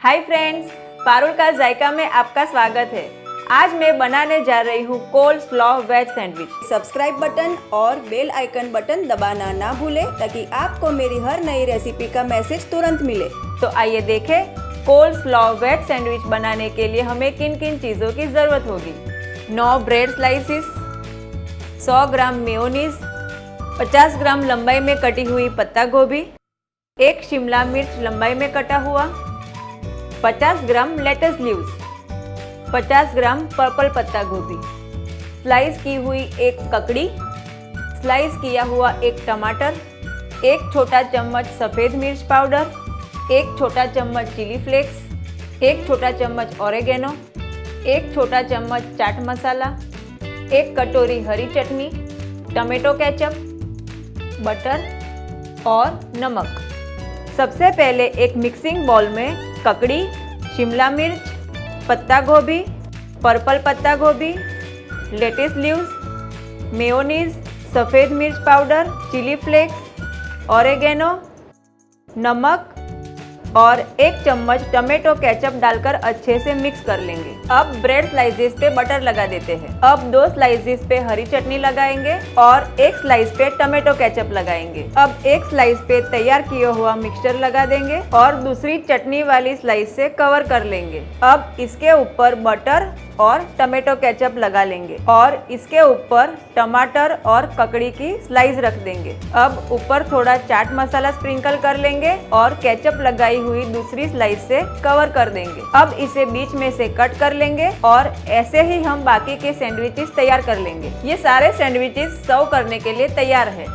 Hi friends, Parul का जायका में आपका स्वागत है। आज मैं बनाने जा रही हूँ कोलेस्लॉ वेज सैंडविच। सब्सक्राइब बटन और बेल आइकन बटन दबाना ना भूलें ताकि आपको मेरी हर नई रेसिपी का मैसेज तुरंत मिले। तो आइए देखें कोलेस्लॉ वेज सैंडविच बनाने के लिए हमें किन किन चीज़ों की ज़रूरत होगी। 9 ब्रेड स्लाइसिस, 100 ग्राम मेयोनीज, 50 ग्राम लंबाई में कटी हुई पत्ता गोभी, 1 शिमला मिर्च लंबाई में कटा हुआ, 50 ग्राम लेटस लीव्स, 50 ग्राम पर्पल पत्ता गोभी, स्लाइस की हुई एक ककड़ी, स्लाइस किया हुआ एक टमाटर, 1 छोटा चम्मच सफ़ेद मिर्च पाउडर, 1 छोटा चम्मच चिली फ्लेक्स, 1 छोटा चम्मच ऑरेगेनो, 1 छोटा चम्मच चाट मसाला, 1 कटोरी हरी चटनी, टमाटो केचप, बटर और नमक। सबसे पहले एक मिक्सिंग बाउल में ककड़ी, शिमला मिर्च, पत्ता गोभी, पर्पल पत्ता गोभी, लेटिस लीव्स, मेयोनीज, सफ़ेद मिर्च पाउडर, चिली फ्लेक्स, ऑरेगेनो, नमक और 1 चम्मच टमाटो केचप डालकर अच्छे से मिक्स कर लेंगे। अब ब्रेड स्लाइसेस पे बटर लगा देते हैं। अब 2 स्लाइसेस पे हरी चटनी लगाएंगे और 1 स्लाइस पे टमाटो केचप लगाएंगे। अब 1 स्लाइस पे तैयार किया हुआ मिक्सचर लगा देंगे और दूसरी चटनी वाली स्लाइस से कवर कर लेंगे। अब इसके ऊपर बटर और टमाटो केचप लगा लेंगे और इसके ऊपर टमाटर और ककड़ी की स्लाइस रख देंगे। अब ऊपर थोड़ा चाट मसाला स्प्रिंकल कर लेंगे और केचप लगाई हुई दूसरी स्लाइस से कवर कर देंगे। अब इसे बीच में से कट कर लेंगे और ऐसे ही हम बाकी के सैंडविचेस तैयार कर लेंगे। ये सारे सैंडविचेस सर्व करने के लिए तैयार है।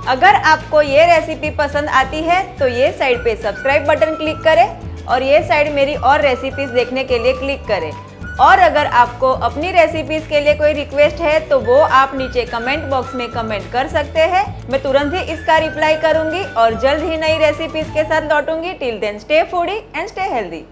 अगर आपको ये रेसिपी पसंद आती है तो ये साइड पे सब्सक्राइब बटन क्लिक करें और ये साइड मेरी और रेसिपीज देखने के लिए क्लिक करें। और अगर आपको अपनी रेसिपीज के लिए कोई रिक्वेस्ट है तो वो आप नीचे कमेंट बॉक्स में कमेंट कर सकते हैं। मैं तुरंत ही इसका रिप्लाई करूंगी और जल्द ही नई रेसिपीज के साथ लौटूंगी। Till then stay foodie and stay healthy.